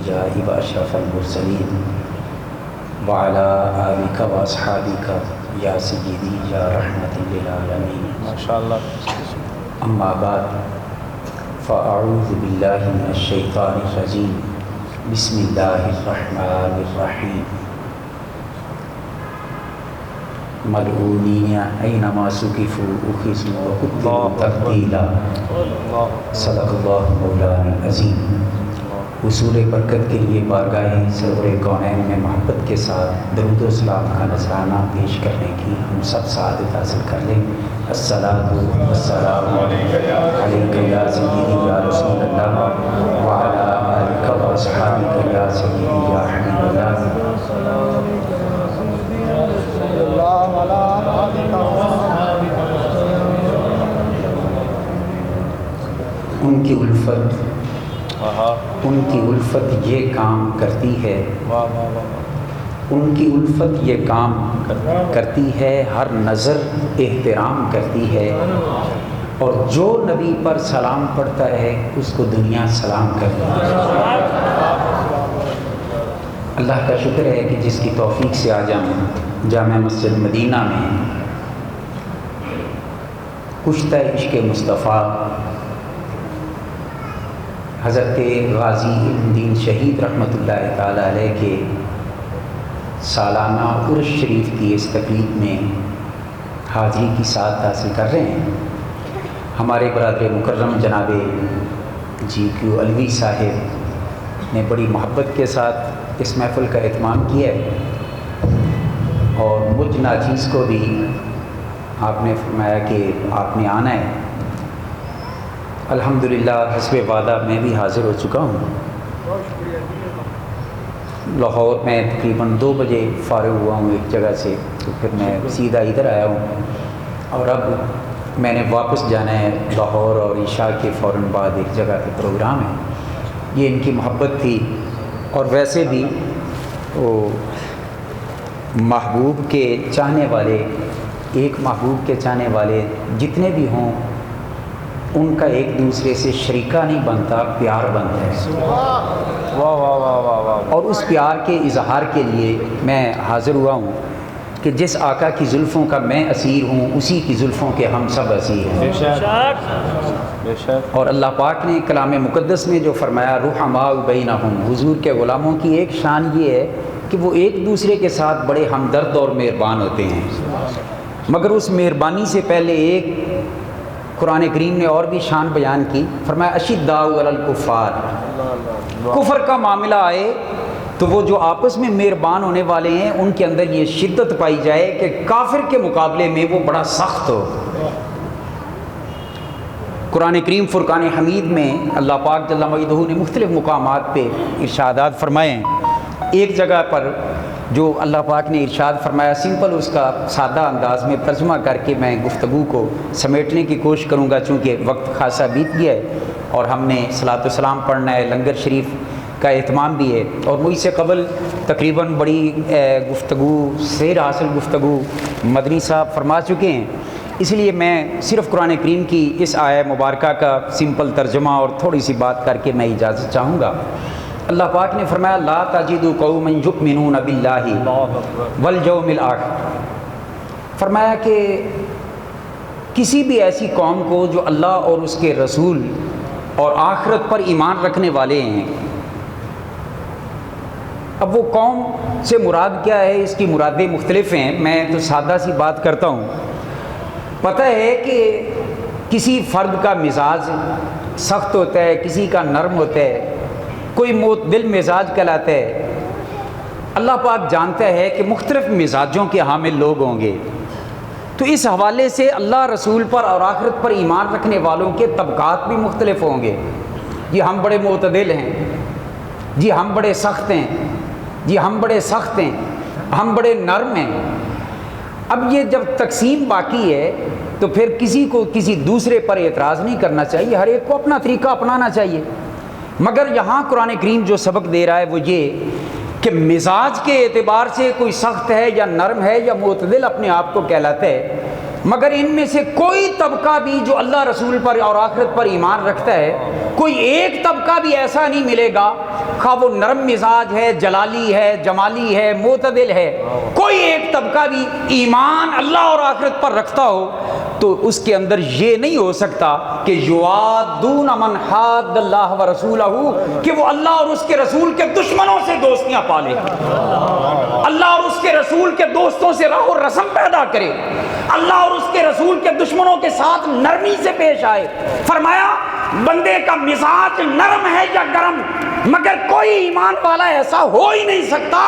الأنبياء وأشرف المرسلين وعلى آلك وأصحابك يا سيدي يا رحمة للعالمين ما شاء اللہ. أما بعد فأعوذ بالله من الشيطان الرجيم بسم الله الرحمن الرحيم ملعونين أينما ثقفوا أخذوا وقتلوا تقتيلا صدق الله مولانا العظيم. حصول برکت کے لیے بارگاہ سرور کونین میں محبت کے ساتھ درود و سلام کا نذرانہ پیش کرنے کی ہم سب سعادت حاصل کر لیں. الصلاۃ والسلام علیک یا سیدی یا رسول اللہ وعلی آلک واصحابک یا سیدی یا حبیب اللہ. ان کی الفت یہ کام کرتی ہے، ان کی الفت یہ کام کرتی ہے، ہر نظر احترام کرتی ہے، اور جو نبی پر سلام پڑھتا ہے اس کو دنیا سلام کرتی ہے. اللہ کا شکر ہے کہ جس کی توفیق سے آج ہم جامع مسجد مدینہ میں کشتہ عشق مصطفیٰ حضرت غازی ابن دین شہید رحمۃ اللہ تعالیٰ علیہ کے سالانہ عرس شریف کی اس تقریب میں حاضری کی سعادت حاصل کر رہے ہیں. ہمارے برادر مکرم جناب GQ علوی صاحب نے بڑی محبت کے ساتھ اس محفل کا اہتمام کیا ہے، اور مجھ ناچیز کو بھی آپ نے فرمایا کہ آپ نے آنا ہے. الحمدللہ حسب وعدہ میں بھی حاضر ہو چکا ہوں. لاہور میں تقریباً 2 بجے فارغ ہوا ہوں ایک جگہ سے، تو پھر میں سیدھا ادھر آیا ہوں، اور اب میں نے واپس جانا ہے لاہور، اور عشاء کے فوراً بعد ایک جگہ پہ پروگرام ہے. یہ ان کی محبت تھی، اور ویسے بھی وہ محبوب کے چاہنے والے، ایک محبوب کے چاہنے والے جتنے بھی ہوں ان کا ایک دوسرے سے شریکہ نہیں بنتا، پیار بنتا ہے. اور اس پیار کے اظہار کے لیے میں حاضر ہوا ہوں کہ جس آقا کی زلفوں کا میں اسیر ہوں اسی کی زلفوں کے ہم سب اسیر ہیں. اور اللہ پاک نے کلام مقدس میں جو فرمایا رحماء بینہم، حضور کے غلاموں کی ایک شان یہ ہے کہ وہ ایک دوسرے کے ساتھ بڑے ہمدرد اور مہربان ہوتے ہیں. مگر اس مہربانی سے پہلے ایک قرآن کریم نے اور بھی شان بیان کی. فرمایا اشداء علی الکفار، کفر کا معاملہ آئے تو وہ جو آپس میں مہربان ہونے والے ہیں ان کے اندر یہ شدت پائی جائے کہ کافر کے مقابلے میں وہ بڑا سخت ہو. قرآن کریم فرقان حمید میں اللہ پاک جل مجدہ نے مختلف مقامات پہ ارشادات فرمائے ہیں. ایک جگہ پر جو اللہ پاک نے ارشاد فرمایا، سمپل اس کا سادہ انداز میں ترجمہ کر کے میں گفتگو کو سمیٹنے کی کوشش کروں گا، چونکہ وقت خاصا بیت گیا ہے اور ہم نے صلاۃ و سلام پڑھنا ہے، لنگر شریف کا اہتمام بھی ہے، اور مجھ سے قبل تقریباً بڑی گفتگو، سیر حاصل گفتگو مدنی صاحب فرما چکے ہیں. اس لیے میں صرف قرآن کریم کی اس آیہ مبارکہ کا سمپل ترجمہ اور تھوڑی سی بات کر کے میں اجازت چاہوں گا. اللہ پاک نے فرمایا لا تجد قوما یؤمنون باللہ والیوم الآخر، فرمایا کہ کسی بھی ایسی قوم کو جو اللہ اور اس کے رسول اور آخرت پر ایمان رکھنے والے ہیں. اب وہ قوم سے مراد کیا ہے، اس کی مرادیں مختلف ہیں. میں تو سادہ سی بات کرتا ہوں. پتہ ہے کہ کسی فرد کا مزاج سخت ہوتا ہے، کسی کا نرم ہوتا ہے، کوئی معتدل مزاج کہلاتا ہے. اللہ پاک جانتا ہے کہ مختلف مزاجوں کے حامل لوگ ہوں گے، تو اس حوالے سے اللہ رسول پر اور آخرت پر ایمان رکھنے والوں کے طبقات بھی مختلف ہوں گے. جی ہم بڑے معتدل ہیں، جی ہم بڑے سخت ہیں، جی ہم بڑے سخت ہیں، ہم بڑے نرم ہیں. اب یہ جب تقسیم باقی ہے تو پھر کسی کو کسی دوسرے پر اعتراض نہیں کرنا چاہیے، ہر ایک کو اپنا طریقہ اپنانا چاہیے. مگر یہاں قرآن کریم جو سبق دے رہا ہے وہ یہ کہ مزاج کے اعتبار سے کوئی سخت ہے یا نرم ہے یا معتدل اپنے آپ کو کہلاتا ہے، مگر ان میں سے کوئی طبقہ بھی جو اللہ رسول پر اور آخرت پر ایمان رکھتا ہے، کوئی ایک طبقہ بھی ایسا نہیں ملے گا، خواہ وہ نرم مزاج ہے، جلالی ہے، جمالی ہے، معتدل ہے، کوئی ایک طبقہ بھی ایمان اللہ اور آخرت پر رکھتا ہو تو اس کے اندر یہ نہیں ہو سکتا کہ یوادون من حاد اللہ و رسولہ، کہ وہ اللہ اور اس کے رسول کے دشمنوں سے دوستیاں پالے، اللہ اور اس کے رسول کے دوستوں سے راہ و رسم پیدا کرے، اللہ اور اس کے رسول کے دشمنوں کے ساتھ نرمی سے پیش آئے۔ فرمایا بندے کا مزاج نرم ہے یا گرم، مگر کوئی ایمان والا ایسا ہو ہی نہیں سکتا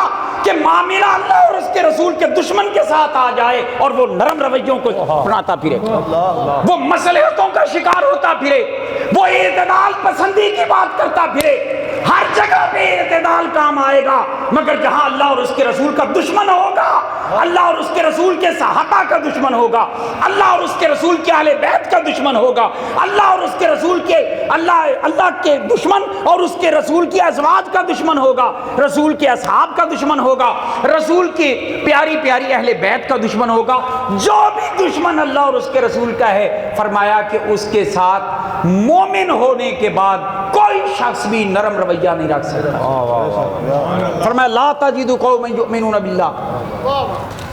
کہ معاملہ اللہ اور اس کے رسول کے دشمن کے ساتھ آ جائے اور وہ نرم رویوں کو اپناتا پھرے، وہ مصلحتوں کا شکار ہوتا پھرے، وہ اعتدال پسندی کی بات کرتا پھرے۔ ہر جگہ پہ اعتدال کام آئے گا، مگر جہاں اللہ اور اس کے رسول کا دشمن ہوگا، اللہ اور اس کے رسول کے صحابہ کا دشمن ہوگا، اللہ اور اس کے رسول کے اہل بیت کا دشمن ہوگا، اللہ اور اس کے رسول کے اللہ کے دشمن اور اس کے رسول کی ازواج کا دشمن ہوگا، رسول کے اصحاب کا دشمن ہوگا، رسول کی پیاری پیاری اہل بیت کا دشمن ہوگا، جو بھی دشمن اللہ اور اس کے رسول کا ہے، فرمایا کہ اس کے ساتھ مومن ہونے کے بعد کوئی شخص بھی نرم رویہ نہیں رکھ سکتا۔ فرمایا لا تجد قوما یؤمنون باللہ،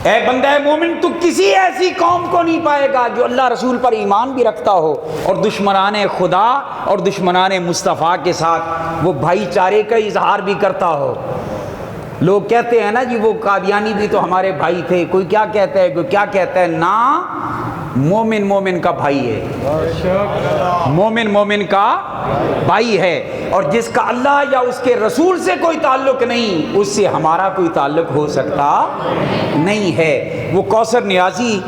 اے بندہ مومن تو کسی ایسی قوم کو نہیں پائے گا جو اللہ رسول پر ایمان بھی رکھتا ہو اور دشمنان خدا اور دشمنان مصطفیٰ کے ساتھ وہ بھائی چارے کا اظہار بھی کرتا ہو۔ لوگ کہتے ہیں نا جی وہ قادیانی بھی تو ہمارے بھائی تھے، کوئی کیا کہتا ہے کوئی کیا کہتا ہے، نا مومن مومن کا بھائی ہے، مومن مومن کا بھائی ہے، اور جس کا اللہ یا اس کے رسول سے کوئی تعلق نہیں اس سے ہمارا کوئی تعلق ہو سکتا نہیں ہے۔ وہ کوثر نیازی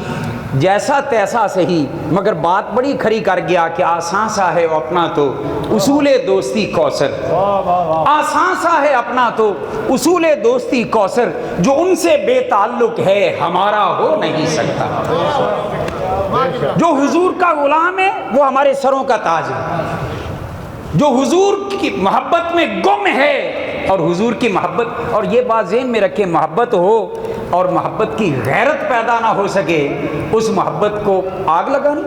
جیسا تیسا صحیح مگر بات بڑی کھری کر گیا کہ آسان سا ہے اپنا تو اصول دوستی کوثر، آسان سا ہے اپنا تو اصول دوستی کوثر، جو ان سے بے تعلق ہے ہمارا ہو نہیں سکتا۔ جو حضور کا غلام ہے وہ ہمارے سروں کا تاج ہے، جو حضور کی محبت میں گم ہے اور حضور کی محبت، اور یہ بات ذہن میں رکھے، محبت ہو اور محبت کی غیرت پیدا نہ ہو سکے اس محبت کو آگ لگانی۔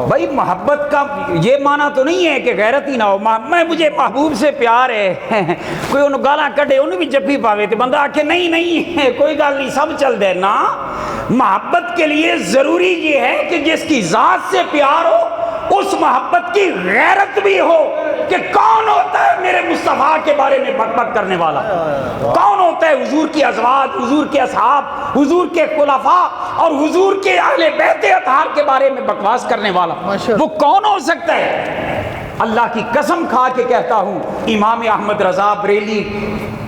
بھائی محبت کا یہ معنی تو نہیں ہے کہ غیرت ہی نہ ہو، مجھے محبوب سے پیار ہے، کوئی انہوں گالاں کٹے انہوں بھی جفی پاوے تھے، بندہ آکھے نہیں نہیں کوئی گال نہیں سب چل دے نا۔ محبت کے لیے ضروری یہ ہے کہ جس کی ذات سے پیار ہو اس محبت کی غیرت بھی ہو کہ کون ہوتا ہے میرے مصطفیٰ کے بارے میں بک بک کرنے والا، کون ہوتا ہے حضور کی ازواج، حضور کے اصحاب، حضور کے خلفاء اور حضور کے اہل بیت اطہار کے بارے میں بکواس کرنے والا، وہ کون ہو سکتا ہے؟ اللہ کی قسم کھا کے کہتا ہوں امام احمد رضا بریلی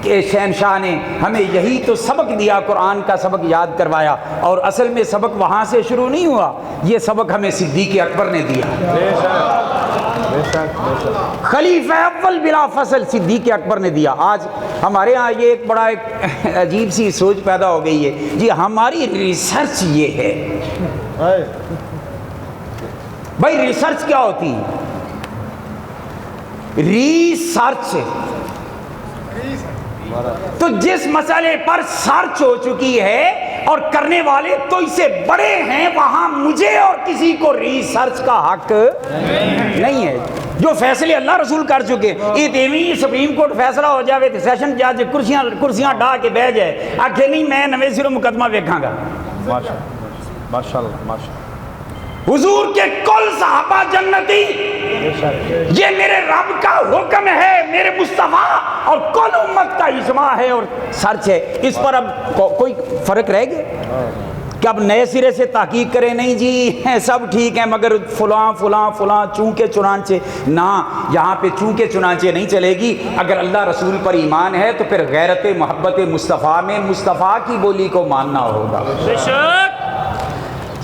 کے شہنشاہ نے ہمیں یہی تو سبق دیا، قرآن کا سبق یاد کروایا، اور اصل میں سبق وہاں سے شروع نہیں ہوا، یہ سبق ہمیں صدیق اکبر نے دیا، خلیفہ اول بلا فصل صدیق اکبر نے دیا۔ آج ہمارے ہاں یہ ایک بڑا ایک عجیب سی سوچ پیدا ہو گئی ہے جی ہماری ریسرچ یہ ہے۔ بھائی ریسرچ کیا ہوتی ہے؟ ریسرچ تو جس مسئلے پر سرچ ہو چکی ہے اور کرنے والے تو اس سے بڑے ہیں، وہاں مجھے اور کسی کو ریسرچ کا حق نہیں ہے۔ جو فیصلے اللہ رسول کر چکے، یہ دیویں سپریم کورٹ فیصلہ ہو جاوے تو سیشن جج کرسیاں ڈھا کے بہ جائے، آکھے نہیں میں نویں سروں مقدمہ ویکھاں گا۔ حضور کے کل صحابہ جنتی، یہ میرے رب کا حکم ہے، میرے مصطفیٰ اور کل امت کا اجماع ہے اور سرچ ہے۔ اس پر اب کوئی فرق رہ گیا کہ اب نئے سرے سے تحقیق کریں؟ نہیں جی سب ٹھیک ہے مگر فلاں فلاں فلاں چونکہ چنانچہ، نہ یہاں پہ چونکہ چنانچہ نہیں چلے گی۔ اگر اللہ رسول پر ایمان ہے تو پھر غیرت محبت مصطفیٰ میں مصطفیٰ کی بولی کو ماننا ہوگا۔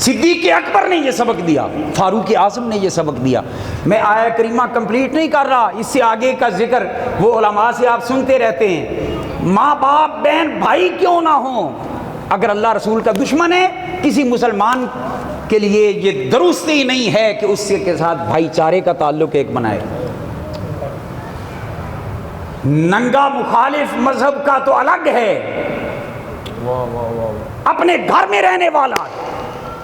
صدیق اکبر نے یہ سبق دیا، فاروق اعظم نے یہ سبق دیا۔ میں آیہ کریمہ کمپلیٹ نہیں کر رہا، اس سے آگے کا ذکر وہ علماء سے آپ سنتے رہتے ہیں۔ ماں باپ بہن بھائی کیوں نہ ہوں، اگر اللہ رسول کا دشمن ہے کسی مسلمان کے لیے یہ درست ہی نہیں ہے کہ اس کے ساتھ بھائی چارے کا تعلق ایک بنائے۔ ننگا مخالف مذہب کا تو الگ ہے، اپنے گھر میں رہنے والا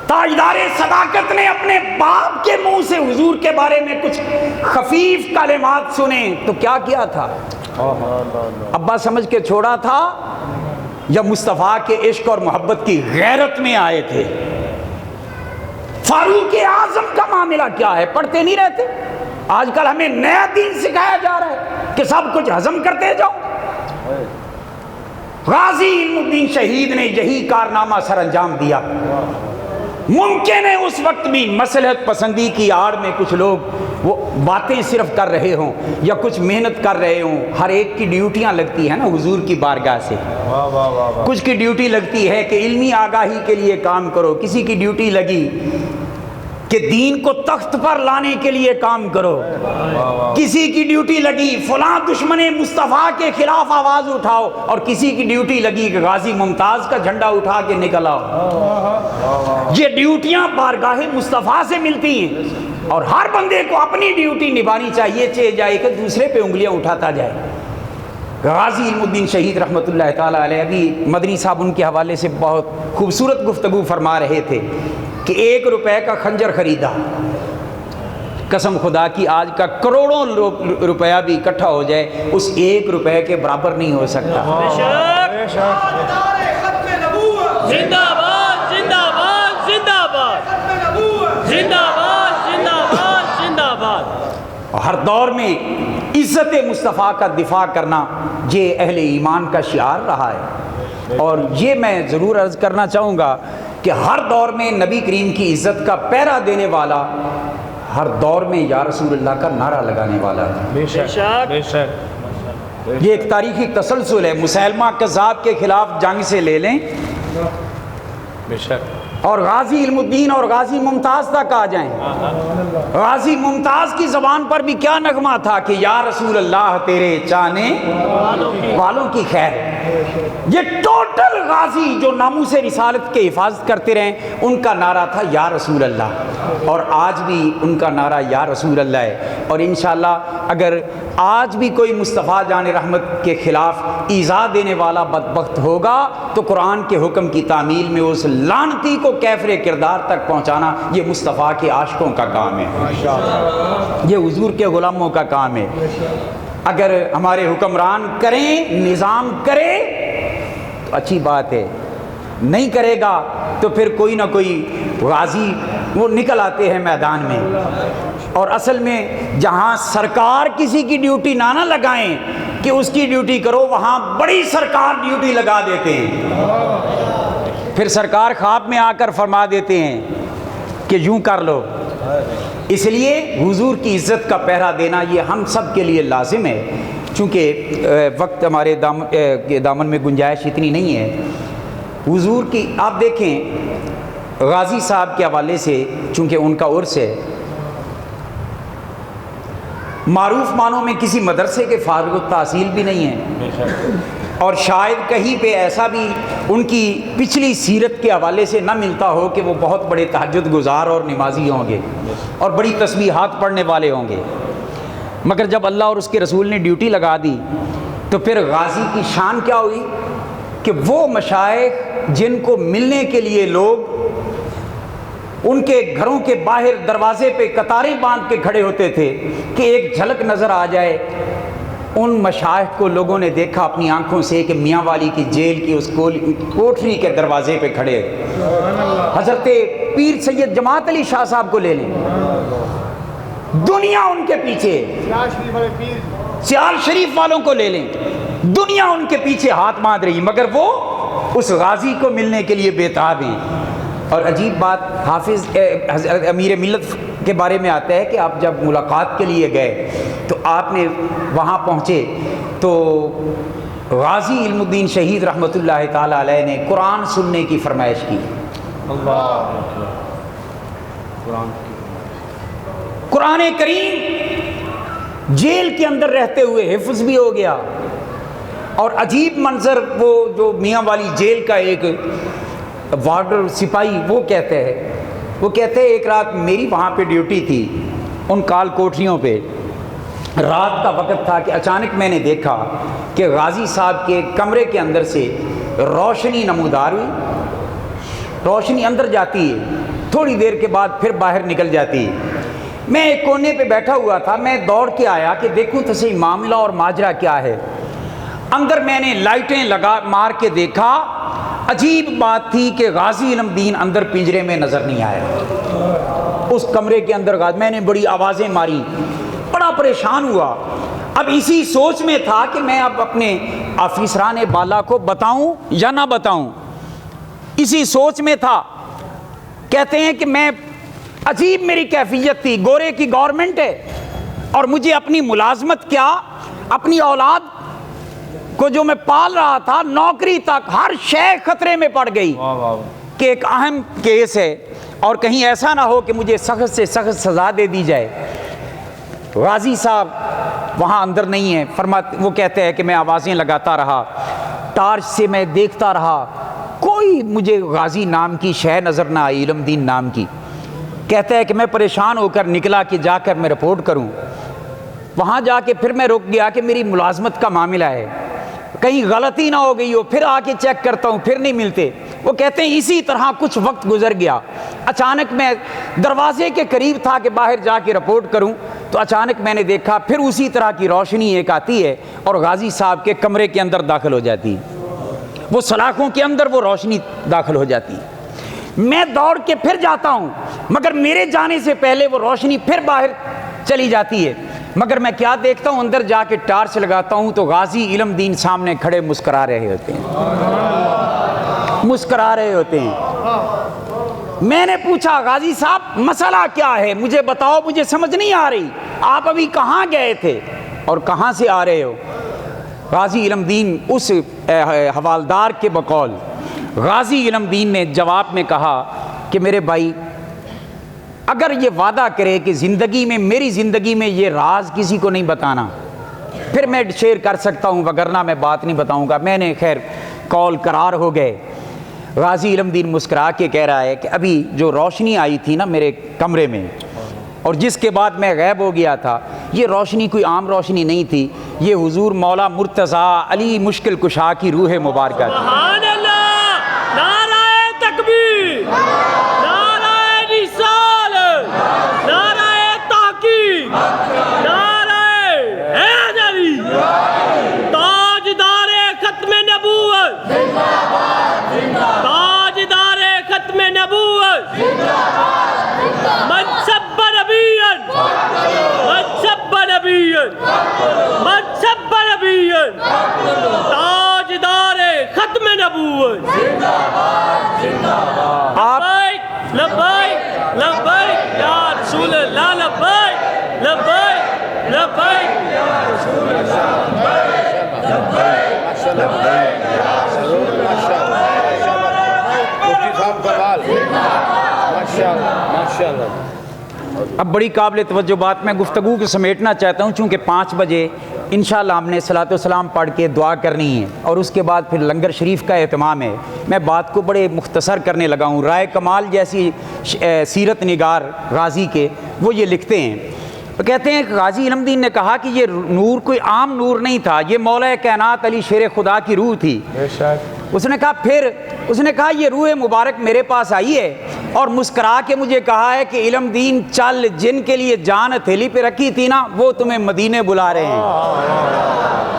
تاجدار صداقت نے اپنے باپ کے منہ سے حضور کے بارے میں کچھ خفیف کلمات سنے تو کیا کیا تھا؟ ابا سمجھ کے چھوڑا تھا یا مصطفیٰ کے عشق اور محبت کی غیرت میں آئے تھے؟ فاروق اعظم کا معاملہ کیا ہے؟ پڑھتے نہیں رہتے؟ آج کل ہمیں نیا دین سکھایا جا رہا ہے کہ سب کچھ ہضم کرتے جاؤ۔ غازی علم الدین شہید نے یہی کارنامہ سر انجام دیا۔ ممکن ہے اس وقت بھی مصلحت پسندی کی آڑ میں کچھ لوگ وہ باتیں صرف کر رہے ہوں یا کچھ محنت کر رہے ہوں۔ ہر ایک کی ڈیوٹیاں لگتی ہیں نا حضور کی بارگاہ سے۔ کچھ کی ڈیوٹی لگتی ہے کہ علمی آگاہی کے لیے کام کرو، کسی کی ڈیوٹی لگی کہ دین کو تخت پر لانے کے لیے کام کرو، کسی کی ڈیوٹی لگی فلاں دشمن مصطفیٰ کے خلاف آواز اٹھاؤ، اور کسی کی ڈیوٹی لگی کہ غازی ممتاز کا جھنڈا اٹھا کے نکل آؤ۔ یہ ڈیوٹیاں بارگاہ مصطفیٰ سے ملتی ہیں، اور ہر بندے کو اپنی ڈیوٹی نبھانی چاہیے، چاہے جائے کہ دوسرے پہ انگلیاں اٹھاتا جائے۔ غازی علم الدین شہید رحمۃ اللہ تعالیٰ علیہ، ابھی مدنی صاحب ان کے حوالے سے بہت خوبصورت گفتگو فرما رہے تھے کہ 1 روپے کا خنجر خریدا، قسم خدا کی آج کا کروڑوں روپیہ بھی اکٹھا ہو جائے اس 1 روپے کے برابر نہیں ہو سکتا۔ زندہ باد زندہ باد زندہ باد زندہ باد زندہ باد زندہ باد۔ ہر دور میں عزت مصطفیٰ کا دفاع کرنا یہ اہل ایمان کا شعار رہا ہے، اور یہ میں ضرور عرض کرنا چاہوں گا کہ ہر دور میں نبی کریم کی عزت کا پہرا دینے والا ہر دور میں یا رسول اللہ کا نعرہ لگانے والا تھا۔ یہ ایک تاریخی تسلسل ہے۔ مسیلمہ کذاب کے خلاف جنگ سے لے لیں اور غازی علم الدین اور غازی ممتاز تک آ جائیں۔ غازی ممتاز کی زبان پر بھی کیا نغمہ تھا کہ یا رسول اللہ تیرے چاہنے والوں کی خیر۔ یہ ٹوٹل غازی جو ناموس رسالت کے حفاظت کرتے رہے ان کا نعرہ تھا یا رسول اللہ، اور آج بھی ان کا نعرہ یا رسول اللہ ہے۔ اور انشاءاللہ اگر آج بھی کوئی مصطفیٰ جان رحمت کے خلاف ایذا دینے والا بدبخت ہوگا تو قرآن کے حکم کی تعمیل میں اس لعنتی کو کیفر کردار تک پہنچانا یہ مصطفیٰ کے عاشقوں کا کام ہے، یہ حضور کے غلاموں کا کام ہے۔ اگر ہمارے حکمران کریں، نظام کرے تو اچھی بات ہے، نہیں کرے گا تو پھر کوئی نہ کوئی غازی وہ نکل آتے ہیں میدان میں۔ اور اصل میں جہاں سرکار کسی کی ڈیوٹی نہ لگائیں کہ اس کی ڈیوٹی کرو، وہاں بڑی سرکار ڈیوٹی لگا دیتے ہیں، پھر سرکار خواب میں آ کر فرما دیتے ہیں کہ یوں کر لو۔ اس لیے حضور کی عزت کا پہرا دینا یہ ہم سب کے لیے لازم ہے۔ چونکہ وقت ہمارے دامن میں گنجائش اتنی نہیں ہے، حضور کی آپ دیکھیں غازی صاحب کے حوالے سے، چونکہ ان کا عرس ہے، معروف معنوں میں کسی مدرسے کے فارغ التحصیل بھی نہیں ہیں، اور شاید کہیں پہ ایسا بھی ان کی پچھلی سیرت کے حوالے سے نہ ملتا ہو کہ وہ بہت بڑے تہجد گزار اور نمازی ہوں گے اور بڑی تسبیحات پڑھنے والے ہوں گے، مگر جب اللہ اور اس کے رسول نے ڈیوٹی لگا دی تو پھر غازی کی شان کیا ہوئی کہ وہ مشائخ جن کو ملنے کے لیے لوگ ان کے گھروں کے باہر دروازے پہ قطاریں باندھ کے کھڑے ہوتے تھے کہ ایک جھلک نظر آ جائے، ان مشائخ کو لوگوں نے دیکھا اپنی آنکھوں سے کہ میاں والی کی جیل کی اس کوٹری کے دروازے پہ کھڑے۔ حضرت پیر سید جماعت علی شاہ صاحب کو لے لیں، دنیا ان کے پیچھے، سیال شریف والوں کو لے لیں، دنیا ان کے پیچھے ہاتھ باندھ رہی، مگر وہ اس غازی کو ملنے کے لیے بےتاب ہیں۔ اور عجیب بات حافظ حضرت امیر ملت کے بارے میں آتا ہے کہ آپ جب ملاقات کے لیے گئے تو آپ نے وہاں پہنچے تو غازی علم الدین شہید رحمۃ اللہ تعالیٰ علیہ نے قرآن سننے کی فرمائش کی۔ قرآن کریم جیل کے اندر رہتے ہوئے حفظ بھی ہو گیا، اور عجیب منظر وہ جو میاں والی جیل کا ایک وارڈر سپاہی وہ کہتے ہیں ایک رات میری وہاں پہ ڈیوٹی تھی ان کال کوٹریوں پہ، رات کا وقت تھا کہ اچانک میں نے دیکھا کہ غازی صاحب کے کمرے کے اندر سے روشنی نمودار ہوئی، روشنی اندر جاتی ہے، تھوڑی دیر کے بعد پھر باہر نکل جاتی ہے۔ میں ایک کونے پہ بیٹھا ہوا تھا، میں دوڑ کے آیا کہ دیکھوں تو صحیح معاملہ اور ماجرا کیا ہے۔ اندر میں نے لائٹیں لگا مار کے دیکھا، عجیب بات تھی کہ غازی علم دین اندر پنجرے میں نظر نہیں آیا، اس کمرے کے اندر میں نے بڑی آوازیں ماری، بڑا پریشان ہوا۔ اب اسی سوچ میں تھا کہ میں اب اپنے آفیسران بالا کو بتاؤں یا نہ بتاؤں، اسی سوچ میں تھا۔ کہتے ہیں کہ میں عجیب میری کیفیت تھی، گورے کی گورنمنٹ ہے اور مجھے اپنی ملازمت کیا، اپنی اولاد کو جو میں پال رہا تھا، نوکری تک، ہر شے خطرے میں پڑ گئی کہ ایک اہم کیس ہے اور کہیں ایسا نہ ہو کہ مجھے سخت سے سخت سزا دے دی جائے۔ غازی صاحب وہاں اندر نہیں ہیں، وہ کہتے ہیں کہ میں آوازیں لگاتا رہا، ٹارچ سے میں دیکھتا رہا، کوئی مجھے غازی نام کی شے نظر نہ آئی، علم دین نام کی۔ کہتا ہے کہ میں پریشان ہو کر نکلا کہ جا کر میں رپورٹ کروں۔ وہاں جا کے پھر میں رک گیا کہ میری ملازمت کا معاملہ ہے، کہیں غلطی نہ ہو گئی ہو، پھر آ کے چیک کرتا ہوں، پھر نہیں ملتے۔ وہ کہتے ہیں اسی طرح کچھ وقت گزر گیا، اچانک میں دروازے کے قریب تھا کہ باہر جا کے رپورٹ کروں، تو اچانک میں نے دیکھا پھر اسی طرح کی روشنی ایک آتی ہے اور غازی صاحب کے کمرے کے اندر داخل ہو جاتی ہے، وہ سلاخوں کے اندر وہ روشنی داخل ہو جاتی ہے۔ میں دوڑ کے پھر جاتا ہوں، مگر میرے جانے سے پہلے وہ روشنی پھر باہر چلی جاتی ہے، مگر میں کیا دیکھتا ہوں، اندر جا کے ٹارچ لگاتا ہوں تو غازی علم دین سامنے کھڑے مسکرا رہے ہوتے ہیں، مسکرا رہے ہوتے ہیں۔ میں نے پوچھا غازی صاحب مسئلہ کیا ہے، مجھے بتاؤ، مجھے سمجھ نہیں آ رہی، آپ ابھی کہاں گئے تھے اور کہاں سے آ رہے ہو؟ غازی علم دین اس حوالدار کے بقول غازی علم دین نے جواب میں کہا کہ میرے بھائی، اگر یہ وعدہ کرے کہ زندگی میں، میری زندگی میں یہ راز کسی کو نہیں بتانا، پھر میں شیئر کر سکتا ہوں، وگرنہ میں بات نہیں بتاؤں گا۔ میں نے خیر کال قرار ہو گئے۔ غازی علم دین مسکرا کے کہہ رہا ہے کہ ابھی جو روشنی آئی تھی نا میرے کمرے میں اور جس کے بعد میں غائب ہو گیا تھا، یہ روشنی کوئی عام روشنی نہیں تھی، یہ حضور مولا مرتضیٰ علی مشکل کشا کی روح مبارکہ تھی۔ سبحان اللہ، نعرہ تکبیر، نعرہ رسالت، نعرہ تحقیق، نعرہ حیدری، تاجدار ختم نبوت، تاجدار ختم نبوت، من سب نبیا، من سب نبیا، من سب نبیا، تاجدار ختم نبوت۔ آپ لبیک لبیک لبیک یا رسول اللہ، لبیک لبیک لبیک یا رسول اللہ، لبیک لبیک یا رسول اب بڑی قابل توجہ بات میں گفتگو کو سمیٹنا چاہتا ہوں، چونکہ 5 بجے انشاءاللہ ہم نے صلاۃ والسلام پڑھ کے دعا کرنی ہے اور اس کے بعد پھر لنگر شریف کا اہتمام ہے۔ میں بات کو بڑے مختصر کرنے لگا ہوں۔ رائے کمال جیسی سیرت نگار غازی کے وہ یہ لکھتے ہیں، کہتے ہیں کہ غازی علم دین نے کہا کہ یہ نور کوئی عام نور نہیں تھا، یہ مولا کائنات علی شیر خدا کی روح تھی۔ اس نے کہا یہ روح مبارک میرے پاس آئی ہے اور مسکرا کے مجھے کہا ہے کہ علم دین چل، جن کے لیے جان ہتھیلی پہ رکھی تھی نا وہ تمہیں مدینے بلا رہے ہیں،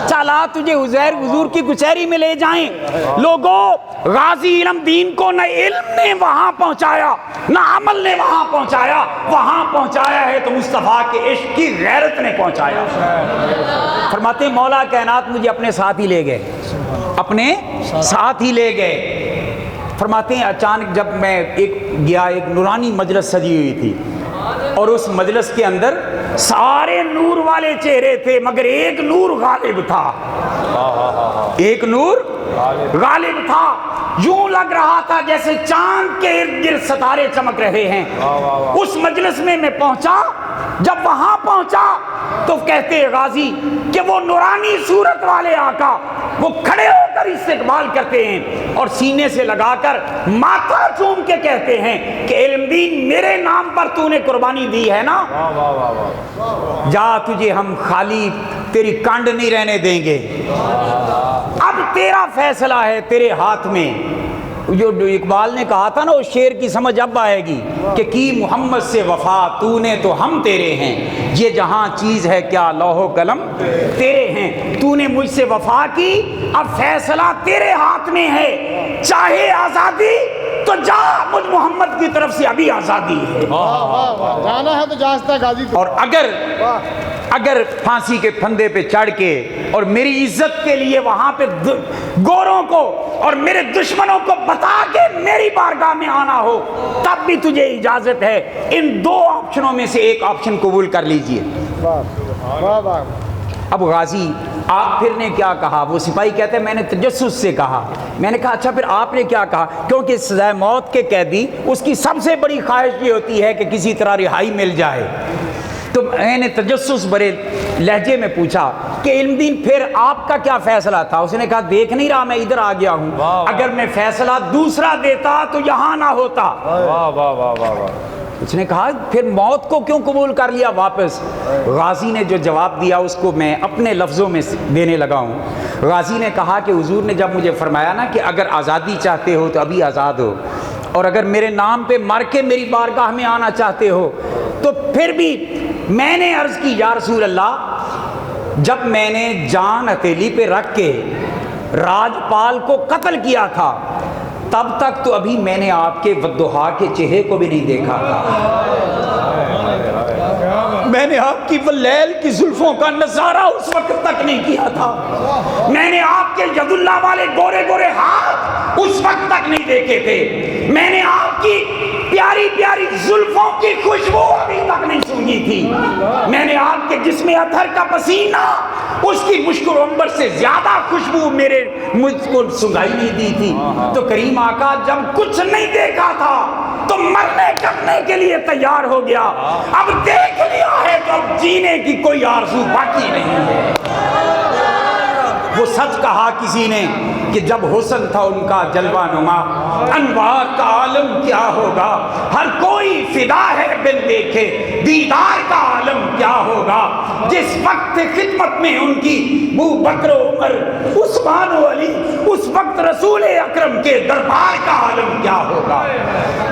چلا تجھے عزیر حضور کی کچہری میں لے جائیں۔ لوگوں، غازی علم دین کو نہ علم نے وہاں پہنچایا نہ عمل نے وہاں پہنچایا، وہاں پہنچایا ہے تو مصطفیٰ کے عشق کی غیرت نے پہنچایا۔ فرماتے ہیں مولا کائنات مجھے اپنے ساتھ ہی لے گئے، اپنے ساتھ ہی لے گئے۔ فرماتے ہیں اچانک جب میں ایک نورانی مجلس سجی ہوئی تھی اور اس مجلس کے اندر سارے نور والے چہرے تھے مگر ایک نور غالب تھا، ایک نور غالب تھا، یوں لگ رہا تھا جیسے چاند کے ارد گرد ستارے چمک رہے ہیں۔ اس مجلس میں پہنچا، جب وہاں پہنچا تو کہتے غازی کہ وہ نورانی صورت والے آقا وہ کھڑے ہو کر استقبال کرتے ہیں اور سینے سے لگا کر ماتھا چوم کے کہتے ہیں کہ علم دین میرے نام پر تو نے قربانی دی ہے نا، جا تجھے ہم خالی تیری کانڈ نہیں رہنے دیں گے، اب تیرا فیصلہ ہے، تیرے ہاتھ میں۔ جو اقبال نے کہا تھا نا، اس شعر کی سمجھ اب آئے گی کہ کی محمد سے وفا تو نے تو ہم تیرے ہیں، یہ جہاں چیز ہے کیا لوح و قلم تیرے ہیں۔ تو نے مجھ سے وفا کی، اب فیصلہ تیرے ہاتھ میں ہے، چاہے آزادی تو جا، مجھ محمد کی طرف سے ابھی آزادی ہے۔ جانا ہے تو جاستا غازی کو۔ اور اگر پھانسی کے پھندے پہ چڑھ کے اور میری عزت کے لیے وہاں پہ گوروں کو اور میرے دشمنوں کو بتا کے میری بارگاہ میں آنا ہو، تب بھی تجھے اجازت ہے۔ ان دو آپشنوں میں سے ایک آپشن قبول کر لیجئے۔ واہ واہ۔ اب غازی آپ پھر نے کیا کہا؟ وہ سپاہی کہتے ہیں میں نے تجسس سے کہا۔ میں نے کہا اچھا پھر آپ نے کیا کہا؟ کیونکہ سزائے موت کے قیدی اس کی سب سے بڑی خواہش یہ ہوتی ہے کہ کسی طرح رہائی مل جائے۔ تو میں نے تجسس بھرے لہجے میں پوچھا کہ علم دین پھر آپ کا کیا فیصلہ تھا؟ اس نے کہا دیکھ نہیں رہا میں ادھر آ گیا ہوں، اگر میں فیصلہ دوسرا دیتا تو یہاں نہ ہوتا۔ اس نے کہا پھر موت کو کیوں قبول کر لیا واپس؟ غازی نے جو جواب دیا اس کو میں اپنے لفظوں میں دینے لگا ہوں۔ غازی نے کہا کہ حضور نے جب مجھے فرمایا نا کہ اگر آزادی چاہتے ہو تو ابھی آزاد ہو، اور اگر میرے نام پہ مر کے میری بارگاہ میں آنا چاہتے ہو تو پھر بھی، میں نے عرض کی یا رسول اللہ، جب میں نے جان ہتھیلی پہ رکھ کے راجپال کو قتل کیا تھا تب تک تو ابھی میں نے آپ کے والضحیٰ کے چہرے کو بھی نہیں دیکھا تھا، میں نے آپ کی واللیل کی زلفوں کا نظارہ اس وقت تک نہیں کیا تھا، میں نے آپ کے ید اللہ والے گورے گورے ہاتھ اس وقت تک نہیں دیکھے تھے، میں نے آپ کی پیاری پیاری زلفوں کی خوشبو ابھی تک نہیں سونگھی تھی، میں نے آپ کے جسم اطہر کا پسینہ اس کی مشک و عنبر سے زیادہ خوشبو مجھ کو سنگائی نہیں دی تھی۔ تو کریم آقا جب کچھ نہیں دیکھا تھا تو مرنے کرنے کے لیے تیار ہو گیا، اب دیکھ لیا ہے تو اب جینے کی کوئی آرزو باقی نہیں ہے۔ وہ سچ کہا کسی نے کہ جب حسن تھا ان کا جلوہ نما، انوار کا عالم کیا ہوگا، ہر کوئی فدا ہے بن دیکھے دیدار کا عالم کیا ہوگا، جس وقت خدمت میں ان کی ابو بکر و عمر عثمان و علی، اس وقت رسول اکرم کے دربار کا عالم کیا ہوگا۔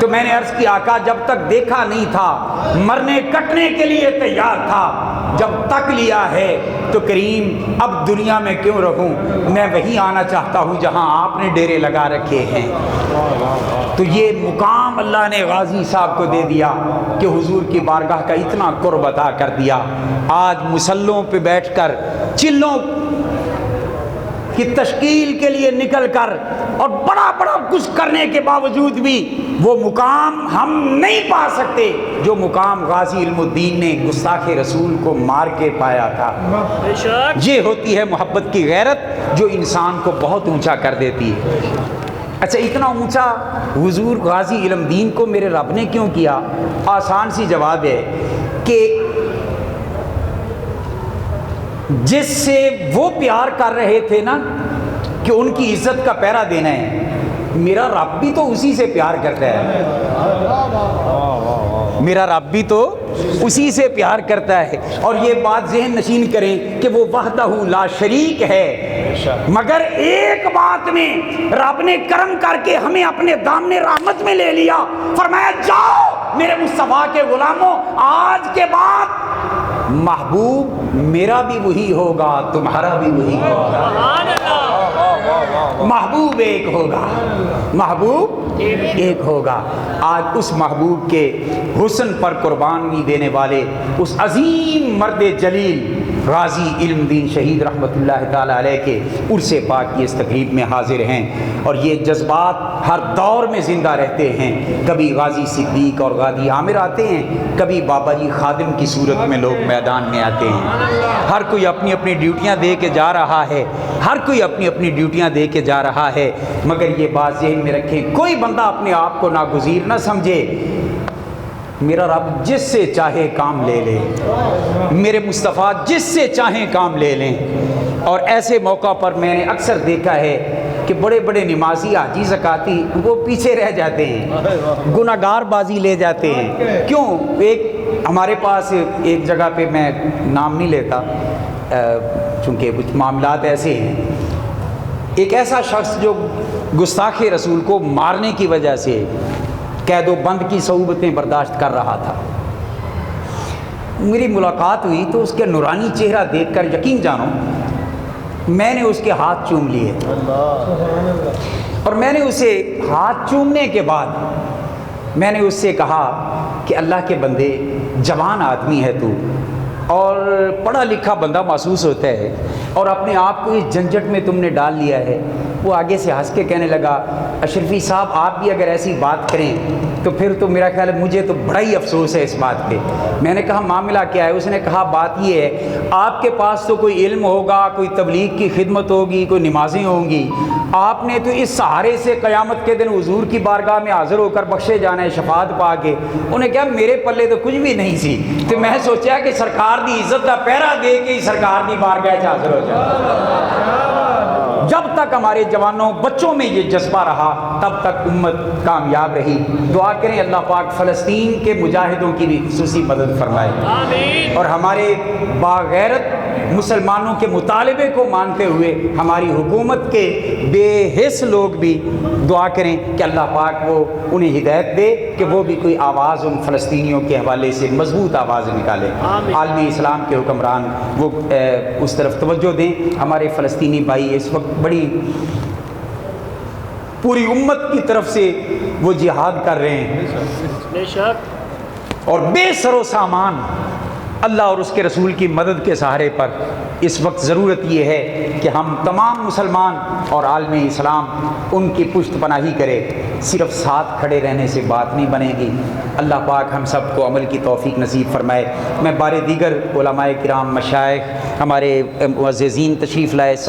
تو میں نے عرض کی آقا جب تک دیکھا نہیں تھا مرنے کٹنے کے لیے تیار تھا، جب تک لیا ہے تو کریم اب دنیا میں کیوں رہوں، میں وہیں آنا چاہتا ہوں جہاں آپ نے ڈیرے لگا رکھے ہیں۔ تو یہ مقام اللہ نے غازی صاحب کو دے دیا کہ حضور کی بارگاہ کا اتنا قرب عطا کر دیا۔ آج مسلوں پہ بیٹھ کر چلوں کی تشکیل کے لیے نکل کر اور بڑا بڑا کچھ کرنے کے باوجود بھی وہ مقام ہم نہیں پا سکتے جو مقام غازی علم الدین نے گستاخ رسول کو مار کے پایا تھا۔ یہ ہوتی ہے محبت کی غیرت جو انسان کو بہت اونچا کر دیتی ہے۔ اچھا اتنا اونچا حضور غازی علم دین کو میرے رب نے کیوں کیا؟ آسان سی جواب ہے کہ جس سے وہ پیار کر رہے تھے نا کہ ان کی عزت کا پہرا دینا ہے، میرا رب بھی تو اسی سے پیار کرتا ہے، میرا رب بھی تو اسی سے پیار کرتا ہے۔ اور یہ بات ذہن نشین کریں کہ وہ وحدہ لا شریک ہے، مگر ایک بات میں رب نے کرم کر کے ہمیں اپنے دامن رحمت میں لے لیا، فرمایا جاؤ میرے مصطفیٰ کے غلاموں، آج کے بعد محبوب میرا بھی وہی ہوگا، تمہارا بھی وہی ہوگا، محبوب ایک ہوگا، محبوب ایک ہوگا۔ آج اس محبوب کے حسن پر قربانی دینے والے اس عظیم مرد جلیل غازی علم دین شہید رحمت اللہ تعالی علیہ کے عرس پاک کی اس تقریب میں حاضر ہیں، اور یہ جذبات ہر دور میں زندہ رہتے ہیں۔ کبھی غازی صدیق اور غازی عامر آتے ہیں، کبھی بابا جی خادم کی صورت میں لوگ میدان میں آتے ہیں۔ ہر کوئی اپنی اپنی ڈیوٹیاں دے کے جا رہا ہے، ہر کوئی اپنی اپنی ڈیوٹیاں دے کے جا رہا ہے، مگر یہ بات ذہن میں رکھیں کوئی بندہ اپنے آپ کو ناگزیر نہ سمجھے۔ میرا رب جس سے چاہے کام لے لے، میرے مصطفیٰ جس سے چاہیں کام لے لیں۔ اور ایسے موقع پر میں نے اکثر دیکھا ہے کہ بڑے بڑے نمازی حاجی زکاتی وہ پیچھے رہ جاتے ہیں، گناہگار بازی لے جاتے ہیں۔ کیوں؟ ایک ہمارے پاس ایک جگہ پہ، میں نام نہیں لیتا چونکہ کچھ معاملات ایسے ہیں، ایک ایسا شخص جو گستاخ رسول کو مارنے کی وجہ سے قید و بند کی صعوبتیں برداشت کر رہا تھا، میری ملاقات ہوئی تو اس کے نورانی چہرہ دیکھ کر یقین جانو میں نے اس کے ہاتھ چوم لیے، اور میں نے اسے ہاتھ چومنے کے بعد میں نے اس سے کہا کہ اللہ کے بندے، جوان آدمی ہے تو اور پڑھا لکھا بندہ محسوس ہوتا ہے، اور اپنے آپ کو اس جھنجھٹ میں تم نے ڈال لیا ہے۔ وہ آگے سے ہنس کے کہنے لگا، اشرفی صاحب آپ بھی اگر ایسی بات کریں تو پھر تو میرا خیال ہے مجھے تو بڑا ہی افسوس ہے اس بات پہ۔ میں نے کہا معاملہ کیا ہے؟ اس نے کہا بات یہ ہے، آپ کے پاس تو کوئی علم ہوگا، کوئی تبلیغ کی خدمت ہوگی، کوئی نمازیں ہوں گی، آپ نے تو اس سہارے سے قیامت کے دن حضور کی بارگاہ میں حاضر ہو کر بخشے جانا ہے شفاعت پا کے۔ انہیں کہا میرے پلے تو کچھ بھی نہیں سی، تو میں سوچا کہ سرکار دی عزت کا پہرا دے کے ہی سرکار دی بارگاہ حاضر ہو جائے۔ جب تک ہمارے جوانوں بچوں میں یہ جذبہ رہا تب تک امت کامیاب رہی۔ دعا کریں اللہ پاک فلسطین کے مجاہدوں کی بھی خصوصی مدد فرمائے، آمین۔ اور ہمارے باغیرت مسلمانوں کے مطالبے کو مانتے ہوئے ہماری حکومت کے بے حس لوگ بھی دعا کریں کہ اللہ پاک وہ انہیں ہدایت دے کہ وہ بھی کوئی آواز ان فلسطینیوں کے حوالے سے مضبوط آواز نکالے۔ آمین۔ عالمی اسلام کے حکمران وہ اس طرف توجہ دیں۔ ہمارے فلسطینی بھائی اس وقت بڑی پوری امت کی طرف سے وہ جہاد کر رہے ہیں، بے شک، اور بے سر و سامان اللہ اور اس کے رسول کی مدد کے سہارے پر اس وقت ضرورت یہ ہے کہ ہم تمام مسلمان اور عالم اسلام ان کی پشت پناہی کرے۔ صرف ساتھ کھڑے رہنے سے بات نہیں بنے گی۔ اللہ پاک ہم سب کو عمل کی توفیق نصیب فرمائے۔ میں بارے دیگر علماء کرام، مشائخ، ہمارے معززین تشریف لائے، سب